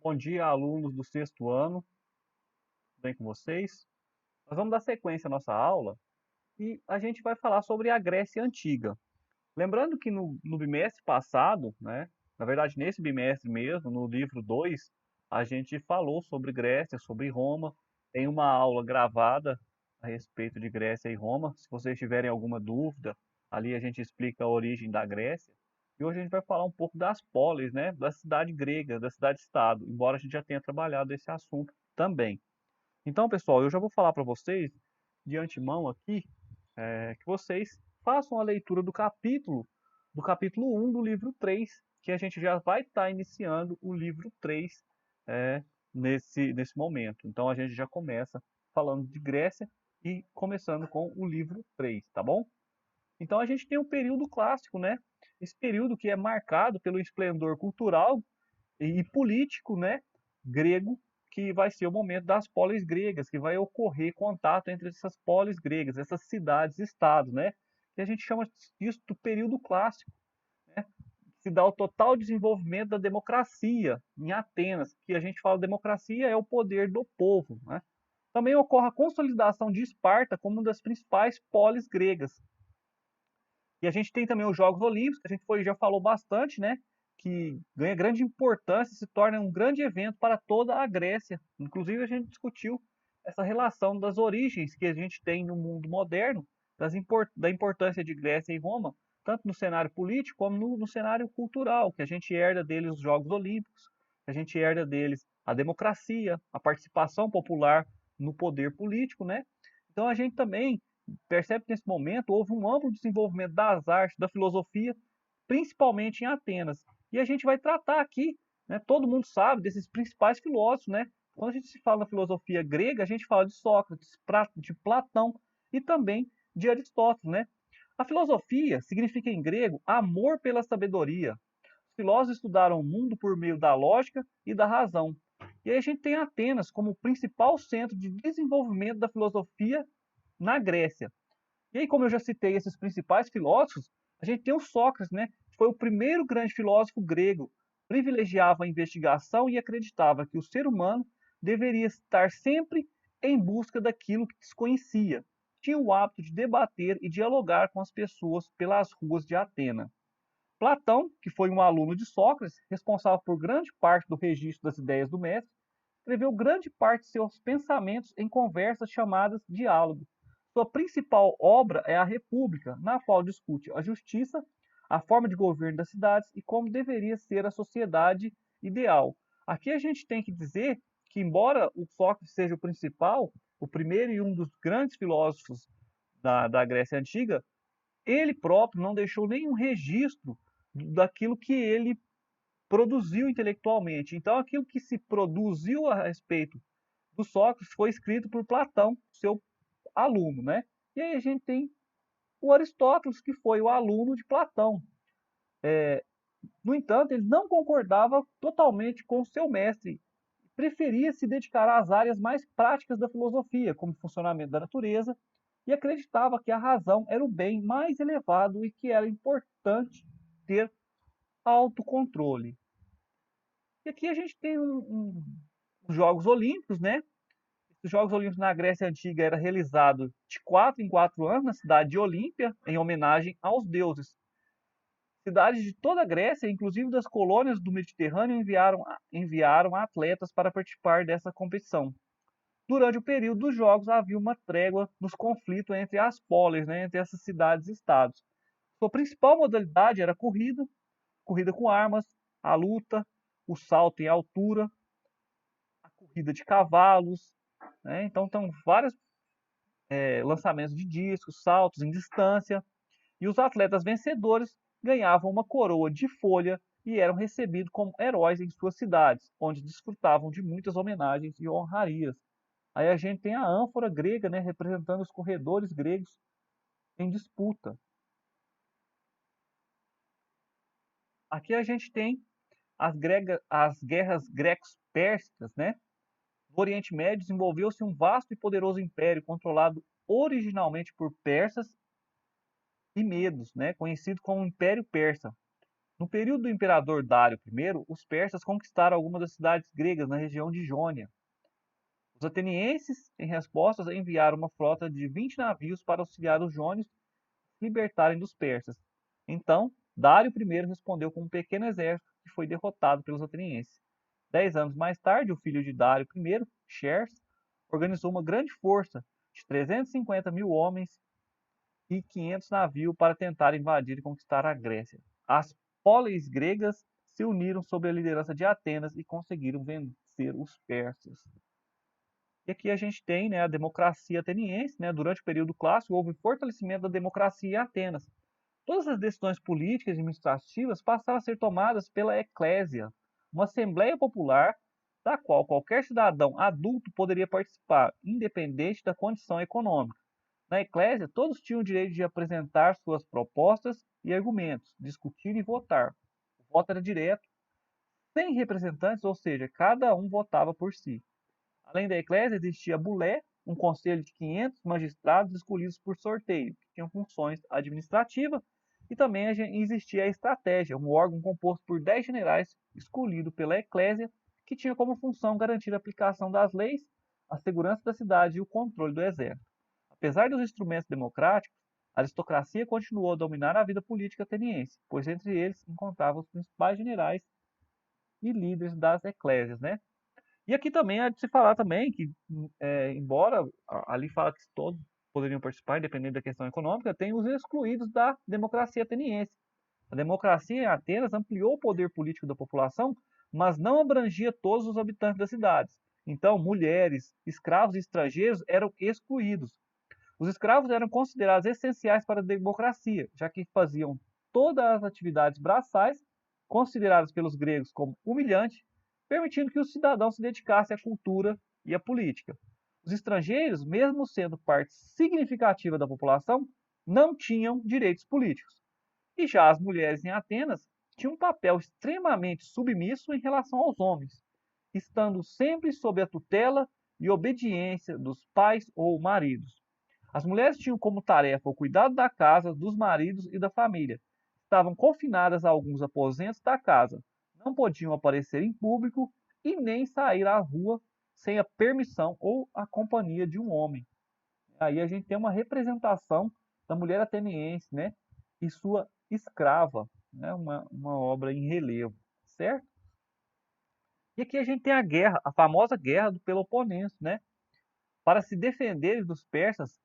Bom dia, alunos do sexto ano. Tudo bem com vocês? Nós vamos dar sequência à nossa aula e a gente vai falar sobre a Grécia Antiga. Lembrando que no bimestre passado, né, na verdade nesse bimestre mesmo, no livro 2, a gente falou sobre Grécia, sobre Roma. Tem uma aula gravada a respeito de Grécia e Roma. Se vocês tiverem alguma dúvida, ali a gente explica a origem da Grécia. E hoje a gente vai falar um pouco das polis, né, da cidade grega, da cidade-estado, embora a gente já tenha trabalhado esse assunto também. Então, pessoal, eu já vou falar para vocês de antemão aqui, que vocês façam a leitura do capítulo 1 do livro 3, que a gente já vai estar iniciando o livro 3 nesse momento. Então, a gente já começa falando de Grécia e começando com o livro 3, tá bom? Então, a gente tem um período clássico, né? Esse período que é marcado pelo esplendor cultural e político, né, grego, que vai ser o momento das polis gregas, que vai ocorrer contato entre essas polis gregas, essas cidades-estados, né, que a gente chama disso do período clássico, né, que se dá o total desenvolvimento da democracia em Atenas, que a gente fala democracia é o poder do povo, né. Também ocorre a consolidação de Esparta como uma das principais polis gregas, e a gente tem também os Jogos Olímpicos, que a gente já falou bastante, né? Que ganha grande importância e se torna um grande evento para toda a Grécia. Inclusive, a gente discutiu essa relação das origens que a gente tem no mundo moderno, da importância de Grécia e Roma, tanto no cenário político como no cenário cultural, que a gente herda deles os Jogos Olímpicos, que a gente herda deles a democracia, a participação popular no poder político, né? Então a gente também percebe que nesse momento houve um amplo desenvolvimento das artes, da filosofia, principalmente em Atenas. E a gente vai tratar aqui, né, todo mundo sabe desses principais filósofos, né? Quando a gente se fala na filosofia grega, a gente fala de Sócrates, de Platão e também de Aristóteles, né? A filosofia significa em grego amor pela sabedoria. Os filósofos estudaram o mundo por meio da lógica e da razão. E aí a gente tem Atenas como o principal centro de desenvolvimento da filosofia na Grécia. E aí, como eu já citei esses principais filósofos, a gente tem o Sócrates, né? Que foi o primeiro grande filósofo grego, privilegiava a investigação e acreditava que o ser humano deveria estar sempre em busca daquilo que desconhecia. Tinha o hábito de debater e dialogar com as pessoas pelas ruas de Atena. Platão, que foi um aluno de Sócrates, responsável por grande parte do registro das ideias do mestre, escreveu grande parte de seus pensamentos em conversas chamadas diálogo. Sua principal obra é a República, na qual discute a justiça, a forma de governo das cidades e como deveria ser a sociedade ideal. Aqui a gente tem que dizer que, embora o Sócrates seja o principal, o primeiro e um dos grandes filósofos da Grécia Antiga, ele próprio não deixou nenhum registro daquilo que ele produziu intelectualmente. Então, aquilo que se produziu a respeito do Sócrates foi escrito por Platão, seu aluno, né? E aí a gente tem o Aristóteles, que foi o aluno de Platão. No entanto, ele não concordava totalmente com seu mestre, preferia se dedicar às áreas mais práticas da filosofia, como o funcionamento da natureza, e acreditava que a razão era o bem mais elevado e que era importante ter autocontrole. E aqui a gente tem os Jogos Olímpicos, né? Os Jogos Olímpicos na Grécia Antiga era realizado de 4 em 4 anos na cidade de Olímpia, em homenagem aos deuses. Cidades de toda a Grécia, inclusive das colônias do Mediterrâneo, enviaram atletas para participar dessa competição. Durante o período dos Jogos havia uma trégua nos conflitos entre as polis, né, entre essas cidades-estados. Sua principal modalidade era a corrida, corrida com armas, a luta, o salto em altura, a corrida de cavalos, né? Então, estão vários lançamentos de discos, saltos em distância, e os atletas vencedores ganhavam uma coroa de folha e eram recebidos como heróis em suas cidades, onde desfrutavam de muitas homenagens e honrarias. Aí a gente tem a ânfora grega, né, representando os corredores gregos em disputa. Aqui a gente tem as guerras grecos-pérsicas, né? No Oriente Médio desenvolveu-se um vasto e poderoso império controlado originalmente por persas e medos, né? Conhecido como Império Persa. No período do imperador Dário I, os persas conquistaram algumas das cidades gregas na região de Jônia. Os atenienses, em resposta, enviaram uma frota de 20 navios para auxiliar os jônios se libertarem dos persas. Então, Dário I respondeu com um pequeno exército que foi derrotado pelos atenienses. 10 anos mais tarde, o filho de Dário I, Xerxes, organizou uma grande força de 350 mil homens e 500 navios para tentar invadir e conquistar a Grécia. As polis gregas se uniram sob a liderança de Atenas e conseguiram vencer os persas. E aqui a gente tem, né, a democracia ateniense. Né, durante o período clássico, houve fortalecimento da democracia em Atenas. Todas as decisões políticas e administrativas passaram a ser tomadas pela eclésia, uma assembleia popular da qual qualquer cidadão adulto poderia participar, independente da condição econômica. Na eclésia, todos tinham o direito de apresentar suas propostas e argumentos, discutir e votar. O voto era direto, sem representantes, ou seja, cada um votava por si. Além da eclésia, existia a bulé, um conselho de 500 magistrados escolhidos por sorteio, que tinham funções administrativas, e também existia a estratégia, um órgão composto por 10 generais escolhido pela eclésia, que tinha como função garantir a aplicação das leis, a segurança da cidade e o controle do exército. Apesar dos instrumentos democráticos, a aristocracia continuou a dominar a vida política ateniense, pois entre eles encontravam os principais generais e líderes das eclésias, né? E aqui também há de se falar também que, embora ali fala que todos poderiam participar, independente da questão econômica, tem os excluídos da democracia ateniense. A democracia em Atenas ampliou o poder político da população, mas não abrangia todos os habitantes das cidades. Então, mulheres, escravos e estrangeiros eram excluídos. Os escravos eram considerados essenciais para a democracia, já que faziam todas as atividades braçais, consideradas pelos gregos como humilhantes, permitindo que os cidadãos se dedicassem à cultura e à política. Os estrangeiros, mesmo sendo parte significativa da população, não tinham direitos políticos. E já as mulheres em Atenas tinham um papel extremamente submisso em relação aos homens, estando sempre sob a tutela e obediência dos pais ou maridos. As mulheres tinham como tarefa o cuidado da casa, dos maridos e da família. Estavam confinadas a alguns aposentos da casa. Não podiam aparecer em público e nem sair à rua sem a permissão ou a companhia de um homem. Aí a gente tem uma representação da mulher ateniense, né? E sua escrava, né? Uma obra em relevo, certo? E aqui a gente tem a guerra, a famosa guerra do Peloponeso, né? Para se defenderem dos persas,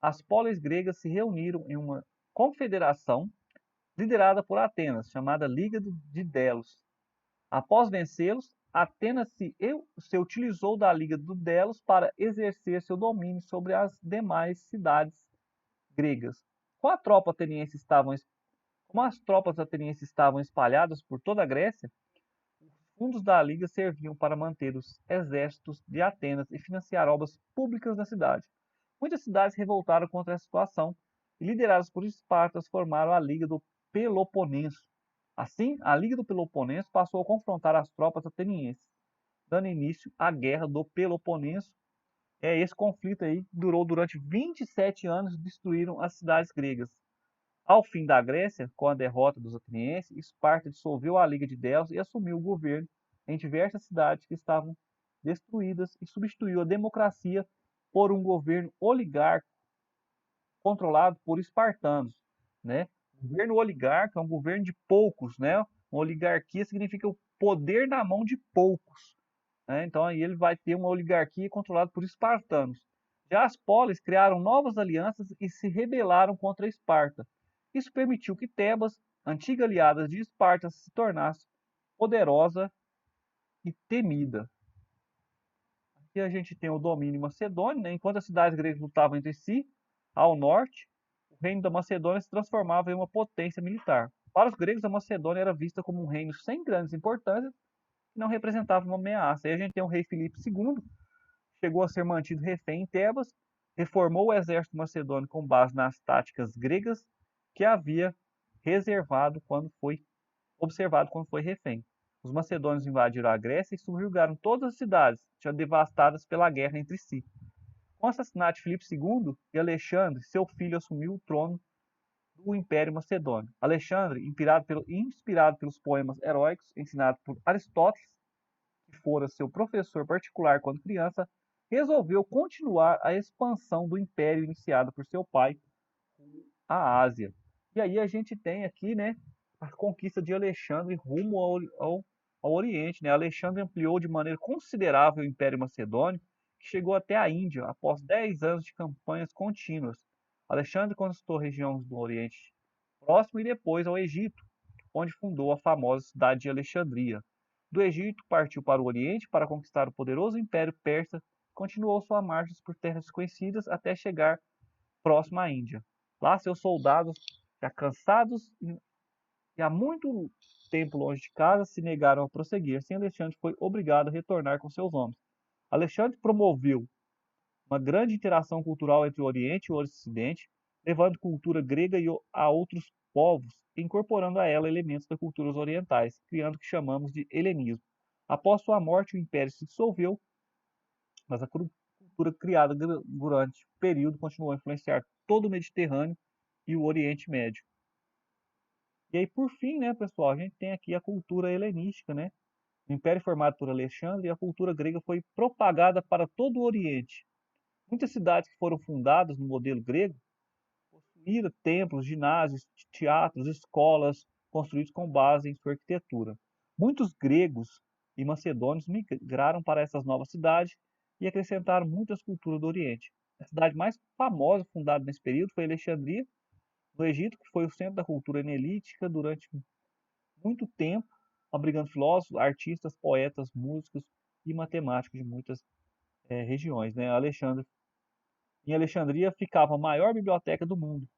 as polis gregas se reuniram em uma confederação liderada por Atenas, chamada Liga de Delos. Após vencê-los, Atenas se utilizou da Liga de Delos para exercer seu domínio sobre as demais cidades gregas. Como as tropas atenienses estavam espalhadas por toda a Grécia, os fundos da Liga serviam para manter os exércitos de Atenas e financiar obras públicas na cidade. Muitas cidades revoltaram contra a situação e, lideradas por Espartas, formaram a Liga do Peloponeso. Assim, a Liga do Peloponeso passou a confrontar as tropas atenienses, dando início à Guerra do Peloponeso. Esse conflito aí durou durante 27 anos e destruíram as cidades gregas. Ao fim da Grécia, com a derrota dos atenienses, Esparta dissolveu a Liga de Delos e assumiu o governo em diversas cidades que estavam destruídas e substituiu a democracia por um governo oligárquico controlado por espartanos, né? O governo oligárquico é um governo de poucos, né? Uma oligarquia significa o poder na mão de poucos, né? Então aí ele vai ter uma oligarquia controlada por espartanos. Já as polis criaram novas alianças e se rebelaram contra Esparta. Isso permitiu que Tebas, antiga aliada de Esparta, se tornasse poderosa e temida. Aqui a gente tem o domínio macedônio, né? Enquanto as cidades gregas lutavam entre si, ao norte, o reino da Macedônia se transformava em uma potência militar. Para os gregos, a Macedônia era vista como um reino sem grandes importâncias, que não representava uma ameaça. Aí a gente tem o rei Filipe II, chegou a ser mantido refém em Tebas, reformou o exército macedônio com base nas táticas gregas que havia observado quando foi refém. Os macedônios invadiram a Grécia e subjugaram todas as cidades, já devastadas pela guerra entre si. Com o assassinato de Filipe II e Alexandre, seu filho assumiu o trono do Império Macedônio. Alexandre, inspirado pelos poemas heróicos ensinados por Aristóteles, que fora seu professor particular quando criança, resolveu continuar a expansão do império iniciada por seu pai, a Ásia. E aí a gente tem aqui, né, a conquista de Alexandre rumo ao Oriente, né? Alexandre ampliou de maneira considerável o Império Macedônio, que chegou até a Índia após 10 anos de campanhas contínuas. Alexandre conquistou regiões do Oriente Próximo e depois ao Egito, onde fundou a famosa cidade de Alexandria. Do Egito partiu para o Oriente para conquistar o poderoso Império Persa, e continuou sua marcha por terras desconhecidas até chegar próximo à Índia. Lá seus soldados, já cansados e há muito tempo longe de casa, se negaram a prosseguir. Assim, Alexandre foi obrigado a retornar com seus homens. Alexandre promoveu uma grande interação cultural entre o Oriente e o Ocidente, levando cultura grega a outros povos, incorporando a ela elementos das culturas orientais, criando o que chamamos de helenismo. Após sua morte, o império se dissolveu, mas a cultura criada durante o período continuou a influenciar todo o Mediterrâneo e o Oriente Médio. E aí, por fim, né, pessoal, a gente tem aqui a cultura helenística, né? O império formado por Alexandre e a cultura grega foi propagada para todo o Oriente. Muitas cidades que foram fundadas no modelo grego possuíram templos, ginásios, teatros, escolas construídos com base em sua arquitetura. Muitos gregos e macedônios migraram para essas novas cidades e acrescentaram muitas culturas do Oriente. A cidade mais famosa fundada nesse período foi Alexandria, no Egito, que foi o centro da cultura helênica durante muito tempo, abrigando filósofos, artistas, poetas, músicos e matemáticos de muitas regiões. Né? Em Alexandria ficava a maior biblioteca do mundo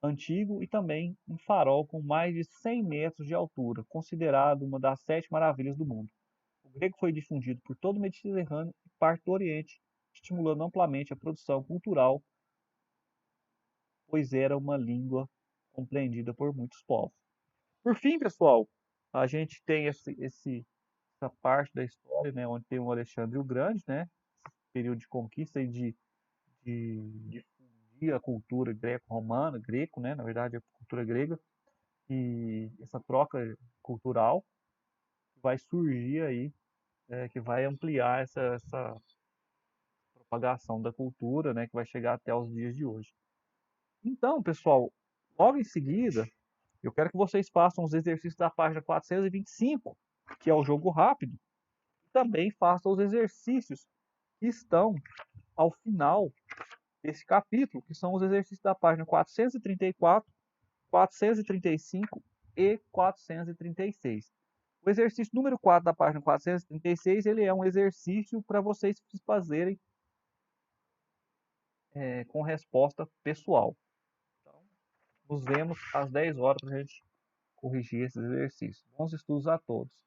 antigo e também um farol com mais de 100 metros de altura, considerado uma das 7 maravilhas do mundo. O grego foi difundido por todo o Mediterrâneo e parte do Oriente, estimulando amplamente a produção cultural, pois era uma língua compreendida por muitos povos. Por fim, pessoal, a gente tem essa parte da história, né, onde tem o Alexandre o Grande, né, período de conquista e de difundir a cultura greco-romana, greco, né, na verdade a cultura grega, e essa troca cultural vai surgir aí, que vai ampliar essa propagação da cultura, né, que vai chegar até os dias de hoje. Então, pessoal, logo em seguida, eu quero que vocês façam os exercícios da página 425, que é o jogo rápido, e também façam os exercícios que estão ao final desse capítulo, que são os exercícios da página 434, 435 e 436. O exercício número 4 da página 436, ele é um exercício para vocês fazerem com resposta pessoal. Então, nos vemos às 10 horas para a gente corrigir esses exercícios. Bons estudos a todos.